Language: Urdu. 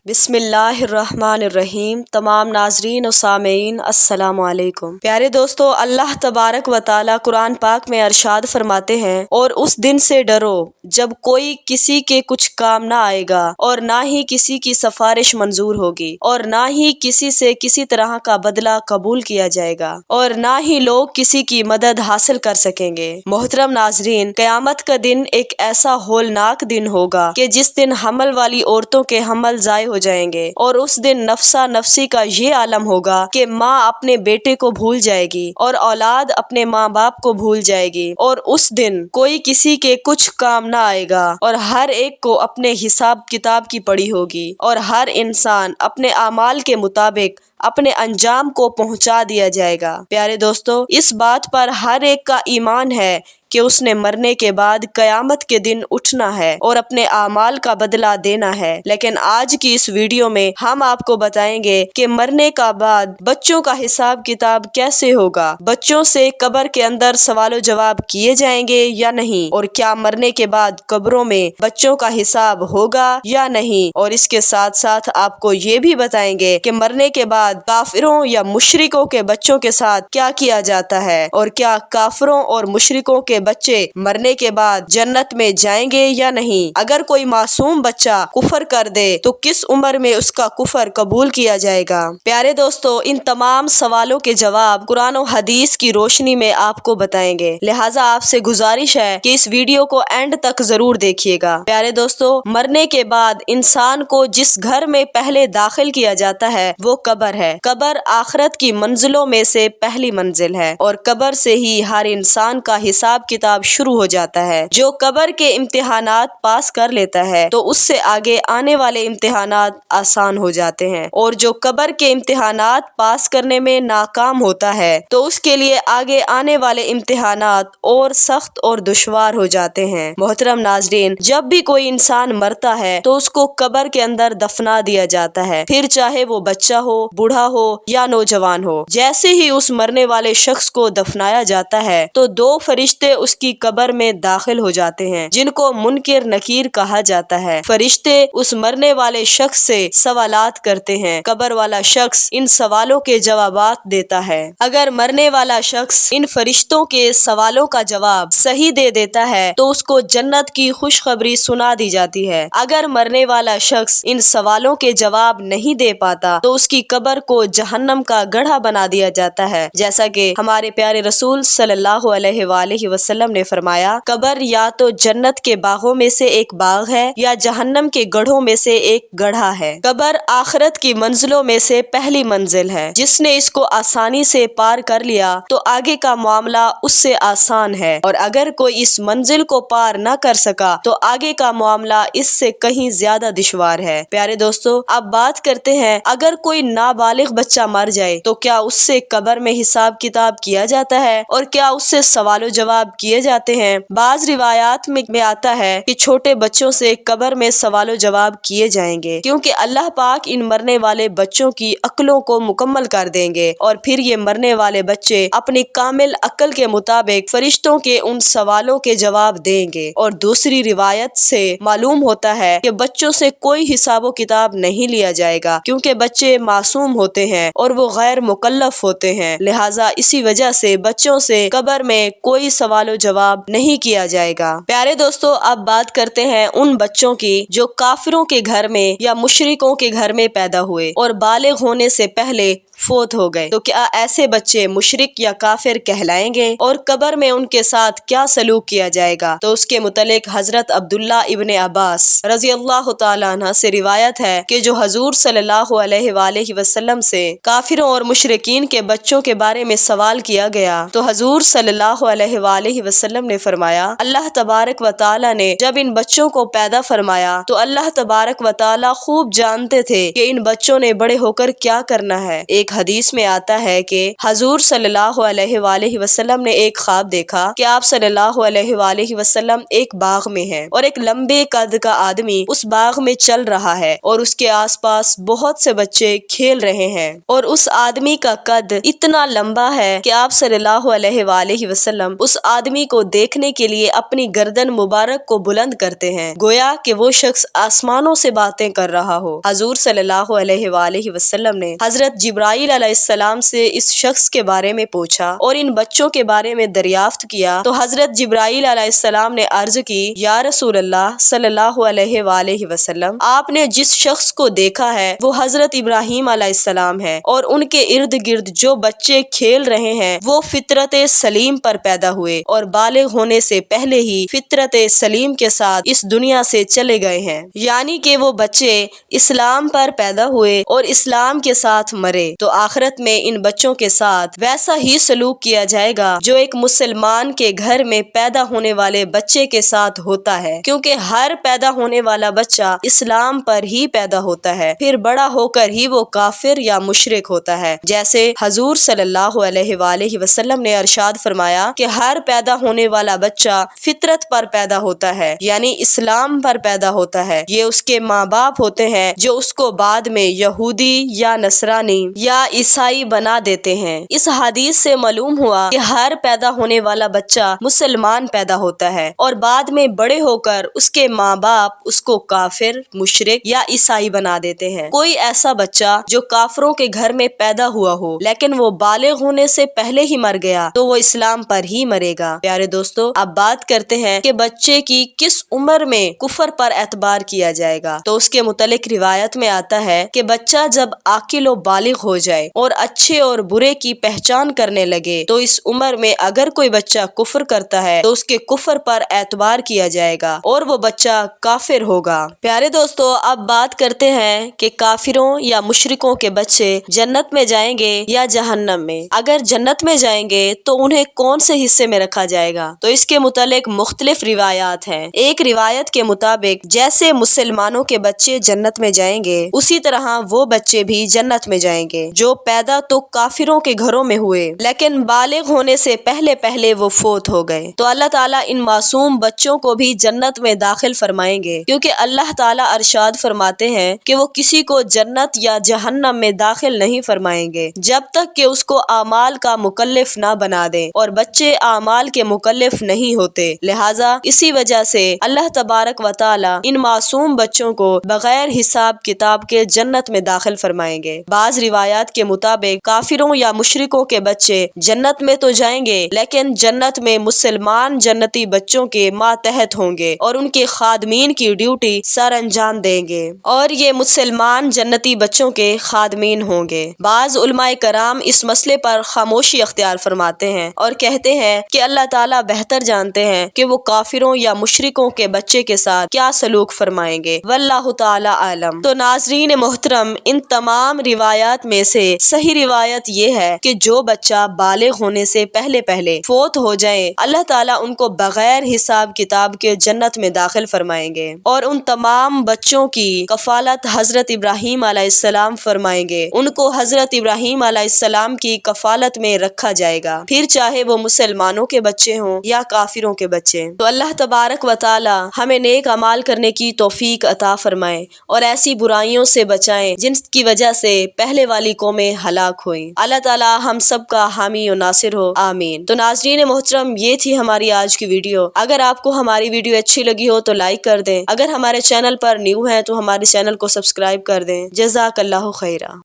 بسم اللہ الرحمن الرحیم۔ تمام ناظرین و سامعین السلام علیکم۔ پیارے دوستو، اللہ تبارک و تعالی قرآن پاک میں ارشاد فرماتے ہیں، اور اس دن سے ڈرو جب کوئی کسی کے کچھ کام نہ آئے گا، اور نہ ہی کسی کی سفارش منظور ہوگی، اور نہ ہی کسی سے کسی طرح کا بدلہ قبول کیا جائے گا، اور نہ ہی لوگ کسی کی مدد حاصل کر سکیں گے۔ محترم ناظرین، قیامت کا دن ایک ایسا ہولناک دن ہوگا کہ جس دن حمل والی عورتوں کے حمل ضائع ہو جائیں گے، اور اس دن نفسا نفسی کا یہ عالم ہوگا کہ ماں اپنے بیٹے کو بھول جائے گی اور اولاد اپنے ماں باپ کو بھول جائے گی، اور اس دن کوئی کسی کے کچھ کام نہ آئے گا، اور ہر ایک کو اپنے حساب کتاب کی پڑی ہوگی، اور ہر انسان اپنے اعمال کے مطابق اپنے انجام کو پہنچا دیا جائے گا۔ پیارے دوستو، اس بات پر ہر ایک کا ایمان ہے کہ اس نے مرنے کے بعد قیامت کے دن اٹھنا ہے اور اپنے اعمال کا بدلہ دینا ہے۔ لیکن آج کی اس ویڈیو میں ہم آپ کو بتائیں گے کہ مرنے کا بعد بچوں کا حساب کتاب کیسے ہوگا، بچوں سے قبر کے اندر سوال و جواب کیے جائیں گے یا نہیں، اور کیا مرنے کے بعد قبروں میں بچوں کا حساب ہوگا یا نہیں، اور اس کے ساتھ ساتھ آپ کو یہ بھی بتائیں گے کہ مرنے کے بعد کافروں یا مشرکوں کے بچوں کے ساتھ کیا کیا جاتا ہے، اور کیا کافروں اور مشرکوں کے بچے مرنے کے بعد جنت میں جائیں گے یا نہیں۔ اگر کوئی معصوم بچہ کفر کر دے تو کس عمر میں اس کا کفر قبول کیا جائے گا۔ پیارے دوستو، ان تمام سوالوں کے جواب قرآن و حدیث کی روشنی میں آپ کو بتائیں گے، لہٰذا آپ سے گزارش ہے کہ اس ویڈیو کو اینڈ تک ضرور دیکھیے گا۔ پیارے دوستو، مرنے کے بعد انسان کو جس گھر میں پہلے داخل کیا جاتا ہے وہ قبر ہے۔ قبر آخرت کی منزلوں میں سے پہلی منزل ہے، اور قبر سے ہی ہر انسان کا حساب کتاب شروع ہو جاتا ہے۔ جو قبر کے امتحانات پاس کر لیتا ہے تو اس سے آگے آنے والے امتحانات آسان ہو جاتے ہیں، اور جو قبر کے امتحانات پاس کرنے میں ناکام ہوتا ہے تو اس کے لیے آگے آنے والے امتحانات اور سخت اور دشوار ہو جاتے ہیں۔ محترم ناظرین، جب بھی کوئی انسان مرتا ہے تو اس کو قبر کے اندر دفنا دیا جاتا ہے، پھر چاہے وہ بچہ ہو، بوڑھا ہو یا نوجوان ہو۔ جیسے ہی اس مرنے والے شخص کو دفنایا جاتا ہے تو دو فرشتے اس کی قبر میں داخل ہو جاتے ہیں، جن کو منکر نکیر کہا جاتا ہے۔ فرشتے اس مرنے والے شخص سے سوالات کرتے ہیں، قبر والا شخص ان سوالوں کے جوابات دیتا ہے۔ اگر مرنے والا شخص ان فرشتوں کے سوالوں کا جواب صحیح دے دیتا ہے تو اس کو جنت کی خوشخبری سنا دی جاتی ہے۔ اگر مرنے والا شخص ان سوالوں کے جواب نہیں دے پاتا تو اس کی قبر کو جہنم کا گڑھا بنا دیا جاتا ہے، جیسا کہ ہمارے پیارے رسول صلی اللہ علیہ وآلہ وسلم نے فرمایا، قبر یا تو جنت کے باغوں میں سے ایک باغ ہے یا جہنم کے گڑھوں میں سے ایک گڑھا ہے۔ قبر آخرت کی منزلوں میں سے پہلی منزل ہے، جس نے اس کو آسانی سے پار کر لیا تو آگے کا معاملہ اس سے آسان ہے، اور اگر کوئی اس منزل کو پار نہ کر سکا تو آگے کا معاملہ اس سے کہیں زیادہ دشوار ہے۔ پیارے دوستو، اب بات کرتے ہیں، اگر کوئی نابالغ بچہ مر جائے تو کیا اس سے قبر میں حساب کتاب کیا جاتا ہے، اور کیا اس سے سوال و جواب کیے جاتے ہیں؟ بعض روایات میں آتا ہے کہ چھوٹے بچوں سے قبر میں سوال و جواب کیے جائیں گے، کیونکہ اللہ پاک ان مرنے والے بچوں کی عقلوں کو مکمل کر دیں گے، اور پھر یہ مرنے والے بچے اپنی کامل عقل کے مطابق فرشتوں کے ان سوالوں کے جواب دیں گے۔ اور دوسری روایت سے معلوم ہوتا ہے کہ بچوں سے کوئی حساب و کتاب نہیں لیا جائے گا، کیونکہ بچے معصوم ہوتے ہیں اور وہ غیر مکلف ہوتے ہیں، لہٰذا اسی وجہ سے بچوں سے قبر میں کوئی سوال و جواب نہیں کیا جائے گا۔ پیارے دوستو، اب بات کرتے ہیں ان بچوں کی جو کافروں کے گھر میں یا مشرکوں کے گھر میں پیدا ہوئے اور بالغ ہونے سے پہلے فوت ہو گئے، تو کیا ایسے بچے مشرک یا کافر کہلائیں گے، اور قبر میں ان کے ساتھ کیا سلوک کیا جائے گا؟ تو اس کے متعلق حضرت عبداللہ ابن عباس رضی اللہ تعالیٰ عنہ سے روایت ہے کہ جو حضور صلی اللہ علیہ وآلہ وسلم سے کافروں اور مشرکین کے بچوں کے بارے میں سوال کیا گیا تو حضور صلی اللہ علیہ وآلہ وسلم نے فرمایا، اللہ تبارک و تعالیٰ نے جب ان بچوں کو پیدا فرمایا تو اللہ تبارک و تعالیٰ خوب جانتے تھے کہ ان بچوں نے بڑے ہو کر کیا کرنا ہے۔ ایک ایک حدیث میں آتا ہے کہ حضور صلی اللہ علیہ وآلہ وسلم نے ایک خواب دیکھا کہ آپ صلی اللہ علیہ وآلہ وسلم ایک باغ میں ہیں اور ایک لمبے قد کا آدمی اس باغ میں چل رہا ہے اور اس کے آس پاس بہت سے بچے کھیل رہے ہیں، اور اس آدمی کا قد اتنا لمبا ہے کہ آپ صلی اللہ علیہ وآلہ وسلم اس آدمی کو دیکھنے کے لیے اپنی گردن مبارک کو بلند کرتے ہیں، گویا کہ وہ شخص آسمانوں سے باتیں کر رہا ہو۔ حضور صلی اللہ علیہ وآلہ وسلم نے حضرت جبرائیل علیہ السلام سے اس شخص کے بارے میں پوچھا اور ان بچوں کے بارے میں دریافت کیا تو حضرت جبرائیل علیہ السلام نے عرض کی، یا رسول اللہ صلی اللہ علیہ وآلہ وسلم، آپ نے جس شخص کو دیکھا ہے وہ حضرت ابراہیم علیہ السلام ہے، اور ان کے ارد گرد جو بچے کھیل رہے ہیں وہ فطرت سلیم پر پیدا ہوئے اور بالغ ہونے سے پہلے ہی فطرت سلیم کے ساتھ اس دنیا سے چلے گئے ہیں، یعنی کہ وہ بچے اسلام پر پیدا ہوئے اور اسلام کے ساتھ مرے تو آخرت میں ان بچوں کے ساتھ ویسا ہی سلوک کیا جائے گا جو ایک مسلمان کے گھر میں پیدا ہونے والے بچے کے ساتھ ہوتا ہے، کیونکہ ہر پیدا ہونے والا بچہ اسلام پر ہی پیدا ہوتا ہے، پھر بڑا ہو کر ہی وہ کافر یا مشرک ہوتا ہے، جیسے حضور صلی اللہ علیہ وآلہ وسلم نے ارشاد فرمایا کہ ہر پیدا ہونے والا بچہ فطرت پر پیدا ہوتا ہے، یعنی اسلام پر پیدا ہوتا ہے، یہ اس کے ماں باپ ہوتے ہیں جو اس کو بعد میں یہودی یا نصرانی یا عیسائی بنا دیتے ہیں۔ اس حدیث سے معلوم ہوا کہ ہر پیدا ہونے والا بچہ مسلمان پیدا ہوتا ہے اور بعد میں بڑے ہو کر اس کے ماں باپ اس کو کافر، مشرک یا عیسائی بنا دیتے ہیں۔ کوئی ایسا بچہ جو کافروں کے گھر میں پیدا ہوا ہو لیکن وہ بالغ ہونے سے پہلے ہی مر گیا تو وہ اسلام پر ہی مرے گا۔ پیارے دوستو، اب بات کرتے ہیں کہ بچے کی کس عمر میں کفر پر اعتبار کیا جائے گا، تو اس کے متعلق روایت میں آتا ہے کہ بچہ جب عاقل و بالغ ہو جائے اور اچھے اور برے کی پہچان کرنے لگے تو اس عمر میں اگر کوئی بچہ کفر کرتا ہے تو اس کے کفر پر اعتبار کیا جائے گا اور وہ بچہ کافر ہوگا۔ پیارے دوستو، اب بات کرتے ہیں کہ کافروں یا مشرکوں کے بچے جنت میں جائیں گے یا جہنم میں۔ اگر جنت میں جائیں گے تو انہیں کون سے حصے میں رکھا جائے گا، تو اس کے متعلق مختلف روایات ہیں۔ ایک روایت کے مطابق جیسے مسلمانوں کے بچے جنت میں جائیں گے اسی طرح وہ بچے بھی جنت میں جائیں گے جو پیدا تو کافروں کے گھروں میں ہوئے لیکن بالغ ہونے سے پہلے وہ فوت ہو گئے، تو اللہ تعالیٰ ان معصوم بچوں کو بھی جنت میں داخل فرمائیں گے، کیونکہ اللہ تعالیٰ ارشاد فرماتے ہیں کہ وہ کسی کو جنت یا جہنم میں داخل نہیں فرمائیں گے جب تک کہ اس کو اعمال کا مکلف نہ بنا دیں، اور بچے اعمال کے مکلف نہیں ہوتے، لہٰذا اسی وجہ سے اللہ تبارک و تعالیٰ ان معصوم بچوں کو بغیر حساب کتاب کے جنت میں داخل فرمائیں گے۔ بعض روایات کے مطابق کافروں یا مشرکوں کے بچے جنت میں تو جائیں گے لیکن جنت میں مسلمان جنتی بچوں کے ماتحت ہوں گے اور ان کے خادمین کی ڈیوٹی سر انجام دیں گے، اور یہ مسلمان جنتی بچوں کے خادمین ہوں گے۔ بعض علماء کرام اس مسئلے پر خاموشی اختیار فرماتے ہیں اور کہتے ہیں کہ اللہ تعالیٰ بہتر جانتے ہیں کہ وہ کافروں یا مشرکوں کے بچے کے ساتھ کیا سلوک فرمائیں گے، واللہ تعالیٰ عالم۔ تو ناظرین محترم، ان تمام روایات میں سے صحیح روایت یہ ہے کہ جو بچہ بالغ ہونے سے پہلے فوت ہو جائیں اللہ تعالیٰ ان کو بغیر حساب کتاب کے جنت میں داخل فرمائیں گے، اور ان تمام بچوں کی کفالت حضرت ابراہیم علیہ السلام فرمائیں گے، ان کو حضرت ابراہیم علیہ السلام کی کفالت میں رکھا جائے گا، پھر چاہے وہ مسلمانوں کے بچے ہوں یا کافروں کے بچے۔ تو اللہ تبارک و تعالی ہمیں نیک اعمال کرنے کی توفیق عطا فرمائے اور ایسی برائیوں سے بچائیں جن کی وجہ سے پہلے والی قومیں ہلاک ہوئیں۔ اللہ تعالی ہم سب کا حامی و ناصر ہو، آمین۔ تو ناظرین محترم، یہ تھی ہماری آج کی ویڈیو۔ اگر آپ کو ہماری ویڈیو اچھی لگی ہو تو لائک کر دیں، اگر ہمارے چینل پر نیو ہیں تو ہمارے چینل کو سبسکرائب کر دیں۔ جزاک اللہ خیرہ۔